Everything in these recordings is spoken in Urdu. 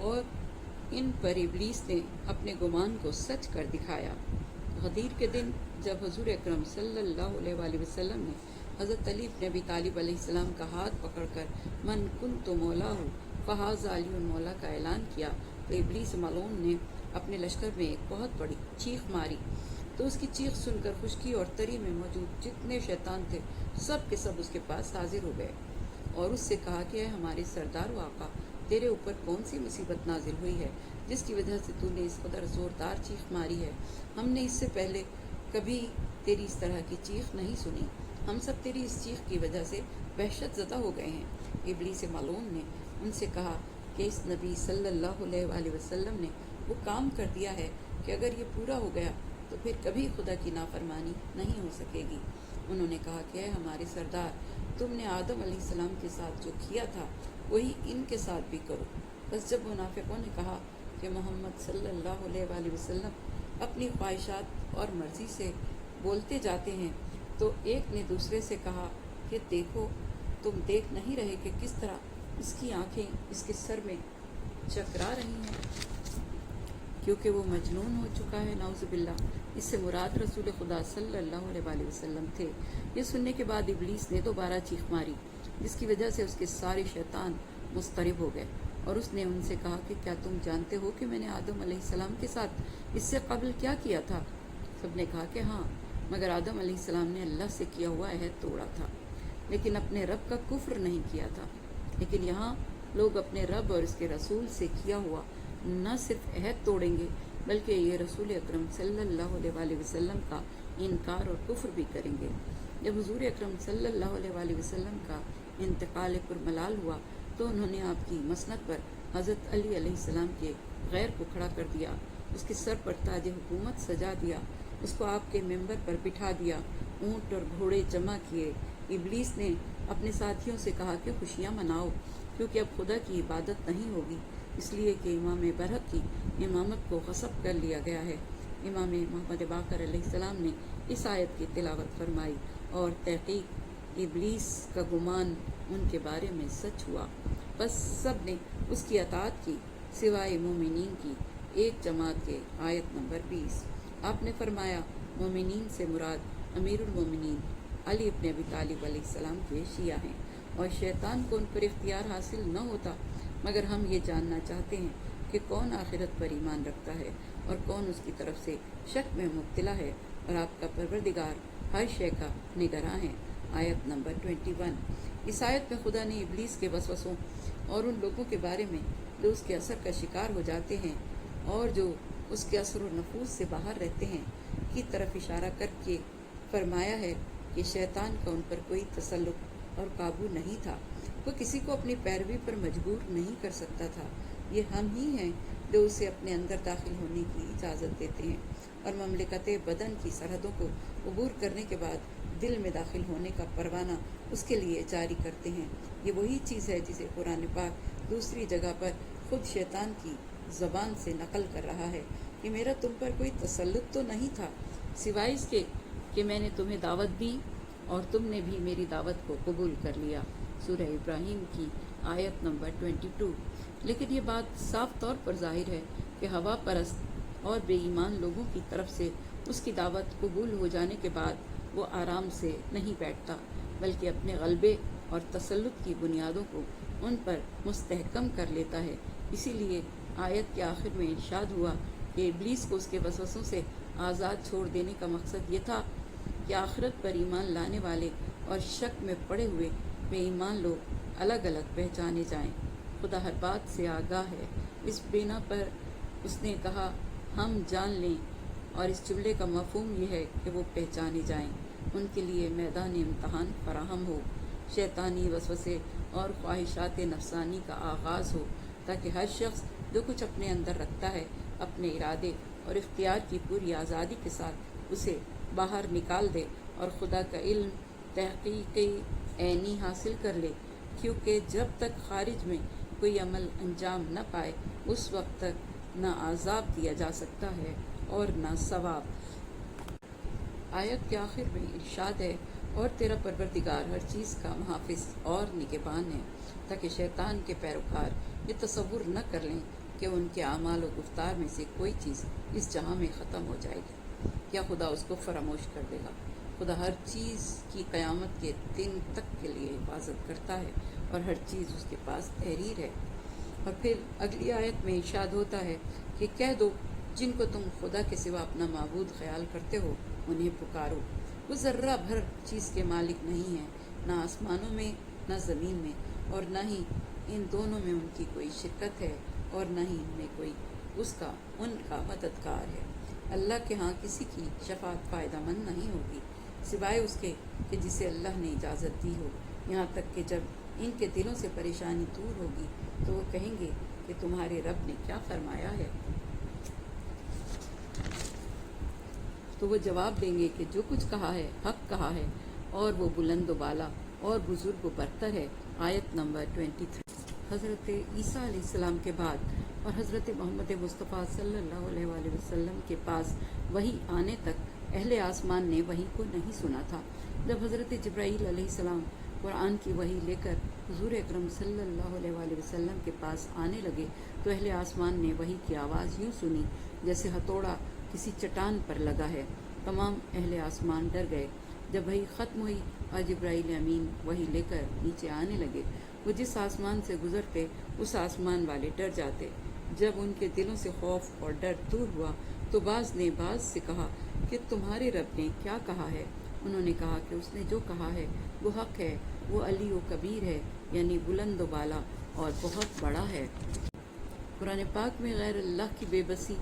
اور ان پر ابلیس نے اپنے گمان کو سچ کر دکھایا۔ غدیر کے دن جب حضور اکرم صلی اللہ علیہ وآلہ وسلم نے حضرت علی بن ابی طالب علیہ السلام کا ہاتھ پکڑ کر من کنت مولا فہذا علی مولا کا اعلان کیا تو ابلیس ملعون نے اپنے لشکر میں ایک بہت بڑی چیخ ماری، تو اس کی چیخ سن کر خشکی اور تری میں موجود جتنے شیطان تھے سب کے سب اس کے پاس حاضر ہو گئے اور اس سے کہا کہ اے ہمارے سردار و آقا، تیرے اوپر کون سی مصیبت نازل ہوئی ہے جس کی وجہ سے تو نے اس قدر زوردار چیخ ماری ہے؟ ہم نے اس سے پہلے کبھی تیری اس طرح کی چیخ نہیں سنی، ہم سب تیری اس چیخ کی وجہ سے وحشت زدہ ہو گئے ہیں۔ ابلیس ملعون نے ان سے کہا کہ اس نبی صلی اللہ علیہ وآلہ وسلم نے وہ کام کر دیا ہے کہ اگر یہ پورا ہو گیا تو پھر کبھی خدا کی نافرمانی نہیں ہو سکے گی۔ انہوں نے کہا کہ اے ہمارے سردار، تم نے آدم علیہ السلام کے ساتھ جو کیا تھا وہی ان کے ساتھ بھی کرو۔ بس جب منافقوں نے کہا کہ محمد صلی اللہ علیہ وآلہ وسلم اپنی خواہشات اور مرضی سے بولتے جاتے ہیں تو ایک نے دوسرے سے کہا کہ دیکھو، تم دیکھ نہیں رہے کہ کس طرح اس کی آنکھیں اس کے سر میں چکرا رہی ہیں کیونکہ وہ مجنون ہو چکا ہے، نعوذ باللہ۔ اس سے مراد رسول خدا صلی اللہ علیہ وآلہ وسلم تھے۔ یہ سننے کے بعد ابلیس نے دوبارہ چیخ ماری جس کی وجہ سے اس کے سارے شیطان مضطرب ہو گئے اور اس نے ان سے کہا کہ کیا تم جانتے ہو کہ میں نے آدم علیہ السلام کے ساتھ اس سے قبل کیا کیا تھا؟ سب نے کہا کہ ہاں، مگر آدم علیہ السلام نے اللہ سے کیا ہوا عہد توڑا تھا لیکن اپنے رب کا کفر نہیں کیا تھا۔ لیکن یہاں لوگ اپنے رب اور اس کے رسول سے کیا ہوا نہ صرف عہد توڑیں گے بلکہ یہ رسول اکرم صلی اللہ علیہ وآلہ وسلم کا انکار اور کفر بھی کریں گے۔ جب حضور اکرم صلی اللہ علیہ وآلہ وسلم کا انتقال پرملال ہوا تو انہوں نے آپ کی مسند پر حضرت علی علیہ السلام کے غیر کو کھڑا کر دیا، اس کے سر پر تاج حکومت سجا دیا، اس کو آپ کے ممبر پر بٹھا دیا، اونٹ اور گھوڑے جمع کیے۔ ابلیس نے اپنے ساتھیوں سے کہا کہ خوشیاں مناؤ کیونکہ اب خدا کی عبادت نہیں ہوگی، اس لیے کہ امام برحق کی امامت کو غصب کر لیا گیا ہے۔ امام محمد باقر علیہ السلام نے اس آیت کی تلاوت فرمائی اور تحقیق ابلیس کا گمان ان کے بارے میں سچ ہوا، بس سب نے اس کی اطاعت کی سوائے مومنین کی ایک جماعت کے۔ آیت نمبر 20۔ آپ نے فرمایا مومنین سے مراد امیر المومنین علی بن ابی طالب علیہ السلام کے شیعہ ہیں، اور شیطان کو ان پر اختیار حاصل نہ ہوتا، مگر ہم یہ جاننا چاہتے ہیں کہ کون آخرت پر ایمان رکھتا ہے اور کون اس کی طرف سے شک میں مبتلا ہے، اور آپ کا پروردگار ہر شے کا نگراں ہے۔ آیت نمبر 21۔ اس آیت میں خدا نے ابلیس کے وسوسوں اور ان لوگوں کے بارے میں جو اس کے اثر کا شکار ہو جاتے ہیں اور جو اس کے اثر و نفوذ سے باہر رہتے ہیں کی طرف اشارہ کر کے فرمایا ہے کہ شیطان کا ان پر کوئی تسلط اور قابو نہیں تھا، وہ کسی کو اپنی پیروی پر مجبور نہیں کر سکتا تھا۔ یہ ہم ہی ہیں جو اسے اپنے اندر داخل ہونے کی اجازت دیتے ہیں اور مملکت بدن کی سرحدوں کو عبور کرنے کے بعد دل میں داخل ہونے کا پروانہ اس کے لیے جاری کرتے ہیں۔ یہ وہی چیز ہے جسے قرآن پاک دوسری جگہ پر خود شیطان کی زبان سے نقل کر رہا ہے کہ میرا تم پر کوئی تسلط تو نہیں تھا سوائے اس کے کہ میں نے تمہیں دعوت دی اور تم نے بھی میری دعوت کو قبول کر لیا۔ سورہ ابراہیم کی آیت نمبر 22۔ لیکن یہ بات صاف طور پر ظاہر ہے کہ ہوا پرست اور بے ایمان لوگوں کی طرف سے اس کی دعوت قبول ہو جانے کے بعد وہ آرام سے نہیں بیٹھتا بلکہ اپنے غلبے اور تسلط کی بنیادوں کو ان پر مستحکم کر لیتا ہے۔ اسی لیے آیت کے آخر میں ارشاد ہوا کہ ابلیس کو اس کے وسوسوں سے آزاد چھوڑ دینے کا مقصد یہ تھا کہ آخرت پر ایمان لانے والے اور شک میں پڑے ہوئے بے ایمان لوگ الگ الگ پہچانے جائیں۔ خدا ہر بات سے آگاہ ہے، اس بنا پر اس نے کہا ہم جان لیں، اور اس جملے کا مفہوم یہ ہے کہ وہ پہچانے جائیں، ان کے لیے میدان امتحان فراہم ہو، شیطانی وسوسے اور خواہشات نفسانی کا آغاز ہو، تاکہ ہر شخص جو کچھ اپنے اندر رکھتا ہے اپنے ارادے اور اختیار کی پوری آزادی کے ساتھ اسے باہر نکال دے اور خدا کا علم تحقیقی عینی حاصل کر لے، کیونکہ جب تک خارج میں کوئی عمل انجام نہ پائے اس وقت تک نہ عذاب دیا جا سکتا ہے اور نہ ثواب۔ آیت کے آخر میں ارشاد ہے اور تیرا پروردگار ہر چیز کا محافظ اور نگہبان ہے، تاکہ شیطان کے پیروکار یہ تصور نہ کر لیں کہ ان کے اعمال و گفتار میں سے کوئی چیز اس جہاں میں ختم ہو جائے گی؟ کیا خدا اس کو فراموش کر دے گا؟ خدا ہر چیز کی قیامت کے دن تک کے لیے حفاظت کرتا ہے اور ہر چیز اس کے پاس تحریر ہے۔ اور پھر اگلی آیت میں ارشاد ہوتا ہے کہ کہہ دو جن کو تم خدا کے سوا اپنا معبود خیال کرتے ہو انہیں پکارو۔ وہ ذرہ بھر چیز کے مالک نہیں ہیں، نہ آسمانوں میں نہ زمین میں، اور نہ ہی ان دونوں میں ان کی کوئی شرکت ہے، اور نہ ہی ان میں کوئی ان کا مددگار ہے۔ اللہ کے ہاں کسی کی شفاعت فائدہ مند نہیں ہوگی سوائے اس کے کہ جسے اللہ نے اجازت دی ہو، یہاں تک کہ جب ان کے دلوں سے پریشانی دور ہوگی تو وہ کہیں گے کہ تمہارے رب نے کیا فرمایا ہے؟ تو وہ جواب دیں گے کہ جو کچھ کہا ہے حق کہا ہے، اور وہ بلند و بالا اور بزرگ و برتر ہے۔ آیت نمبر 23۔ حضرت عیسیٰ علیہ السلام کے بعد اور حضرت محمد مصطفیٰ صلی اللہ علیہ وآلہ وسلم کے پاس وحی آنے تک اہل آسمان نے وحی کو نہیں سنا تھا۔ جب حضرت جبرائیل علیہ السلام قرآن کی وحی لے کر حضور اکرم صلی اللہ علیہ وآلہ وسلم کے پاس آنے لگے تو اہل آسمان نے وحی کی آواز یوں سنی جیسے ہتھوڑا کسی چٹان پر لگا ہے۔ تمام اہل آسمان ڈر گئے۔ جب وحی ختم ہوئی اور جبرائیل امین وحی لے کر نیچے آنے لگے، وہ جس آسمان سے گزرتے اس آسمان والے ڈر جاتے۔ جب ان کے دلوں سے خوف اور ڈر دور ہوا تو بعض نے بعض سے کہا کہ تمہارے رب نے کیا کہا ہے؟ انہوں نے کہا کہ اس نے جو کہا ہے وہ حق ہے، وہ علی و کبیر ہے، یعنی بلند و بالا اور بہت بڑا ہے۔ قرآن پاک میں غیر اللہ کی بے بسی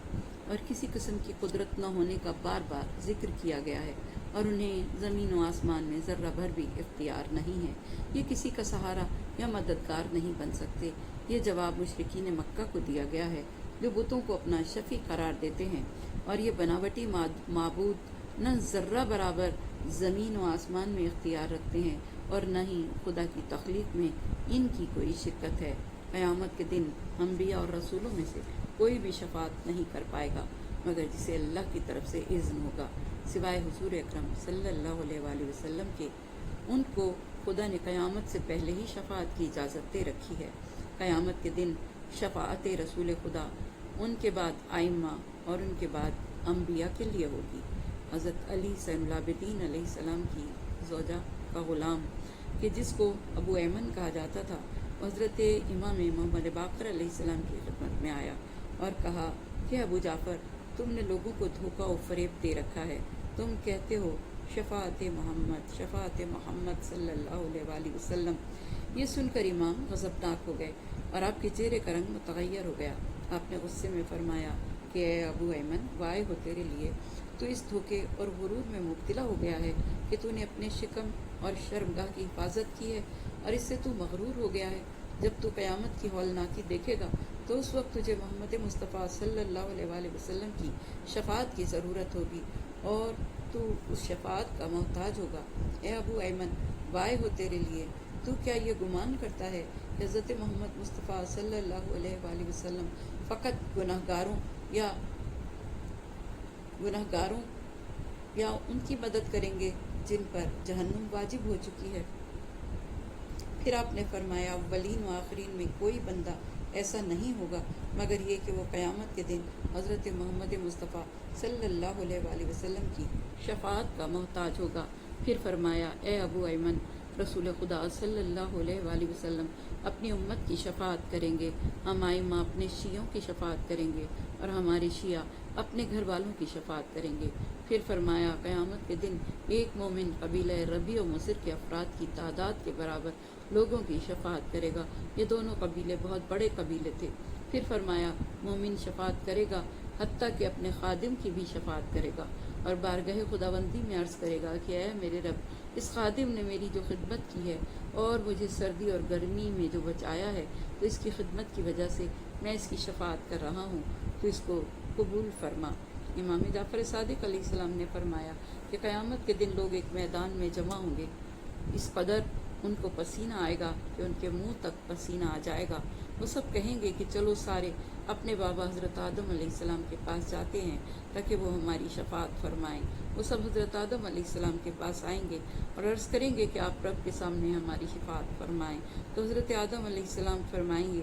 اور کسی قسم کی قدرت نہ ہونے کا بار بار ذکر کیا گیا ہے، اور انہیں زمین و آسمان میں ذرہ بھر بھی اختیار نہیں ہے۔ یہ کسی کا سہارا یا مددگار نہیں بن سکتے۔ یہ جواب مشرکین مکہ کو دیا گیا ہے جو بتوں کو اپنا شفیع قرار دیتے ہیں، اور یہ بناوٹی معبود نہ ذرہ برابر زمین و آسمان میں اختیار رکھتے ہیں اور نہ ہی خدا کی تخلیق میں ان کی کوئی شرکت ہے۔ قیامت کے دن انبیاء اور رسولوں میں سے کوئی بھی شفاعت نہیں کر پائے گا مگر جسے اللہ کی طرف سے اذن ہوگا، سوائے حضور اکرم صلی اللہ علیہ وآلہ وسلم کے۔ ان کو خدا نے قیامت سے پہلے ہی شفاعت کی اجازت دے رکھی ہے۔ قیامت کے دن شفاعت رسول خدا ان کے بعد ائمہ اور ان کے بعد انبیاء کے لیے ہوگی۔ حضرت علی زین العابدین علیہ السلام کی زوجہ کا غلام کہ جس کو ابو ایمن کہا جاتا تھا، حضرت امام محمد باقر علیہ السلام کی خدمت میں آیا اور کہا کہ ابو جعفر، تم نے لوگوں کو دھوکہ و فریب دے رکھا ہے۔ تم کہتے ہو شفاعت محمد صلی اللہ علیہ وآلہ وسلم۔ یہ سن کر امام غضبناک ہو گئے اور آپ کے چہرے کا رنگ متغیر ہو گیا۔ آپ نے غصے میں فرمایا کہ اے ابو ایمن، وائے ہو تیرے لیے، تو اس دھوکے اور غرور میں مبتلا ہو گیا ہے کہ تو نے اپنے شکم اور شرمگاہ کی حفاظت کی ہے، اور اس سے تو مغرور ہو گیا ہے۔ جب تو قیامت کی ہولناکی دیکھے گا تو اس وقت تجھے محمد مصطفیٰ صلی اللہ علیہ وآلہ وسلم کی شفاعت کی ضرورت ہوگی اور تو اس شفاعت کا محتاج ہوگا۔ اے ابو ایمن، وائے ہو تیرے لیے، تو کیا یہ گمان کرتا ہے کہ حضرت محمد مصطفیٰ صلی اللہ علیہ وآلہ وسلم فقط گناہگاروں یا ان کی مدد کریں گے جن پر جہنم واجب ہو چکی ہے؟ پھر آپ نے فرمایا اولین و آخرین میں کوئی بندہ ایسا نہیں ہوگا مگر یہ کہ وہ قیامت کے دن حضرت محمد مصطفیٰ صلی اللہ علیہ وآلہ وسلم کی شفاعت کا محتاج ہوگا۔ پھر فرمایا اے ابو ایمن، رسول خدا صلی اللہ علیہ وآلہ وسلم اپنی امت کی شفاعت کریں گے، ہم ائمہ اپنے شیعوں کی شفاعت کریں گے، اور ہمارے شیعہ اپنے گھر والوں کی شفاعت کریں گے۔ پھر فرمایا قیامت کے دن ایک مومن قبیلہ ربیع و مصر کے افراد کی تعداد کے برابر لوگوں کی شفاعت کرے گا۔ یہ دونوں قبیلے بہت بڑے قبیلے تھے۔ پھر فرمایا مومن شفاعت کرے گا حتیٰ کہ اپنے خادم کی بھی شفاعت کرے گا، اور بارگاہ خداوندی میں عرض کرے گا کہ اے میرے رب، اس خادم نے میری جو خدمت کی ہے اور مجھے سردی اور گرمی میں جو بچایا ہے، تو اس کی خدمت کی وجہ سے میں اس کی شفاعت کر رہا ہوں، تو اس کو قبول فرما۔ امام جعفر صادق علیہ السلام نے فرمایا کہ قیامت کے دن لوگ ایک میدان میں جمع ہوں گے، اس قدر ان کو پسینہ آئے گا کہ ان کے منہ تک پسینہ آ جائے گا۔ وہ سب کہیں گے کہ چلو سارے اپنے بابا حضرت آدم علیہ السلام کے پاس جاتے ہیں تاکہ وہ ہماری شفاعت فرمائیں۔ وہ سب حضرت آدم علیہ السلام کے پاس آئیں گے اور عرض کریں گے کہ آپ رب کے سامنے ہماری شفاعت فرمائیں۔ تو حضرت آدم علیہ السلام فرمائیں گے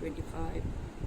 25,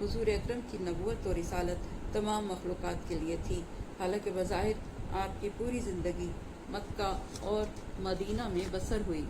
حضور اکرم کی نبوت اور رسالت تمام مخلوقات کے لیے تھی، حالانکہ بظاہر آپ کی پوری زندگی مکہ اور مدینہ میں بسر ہوئی۔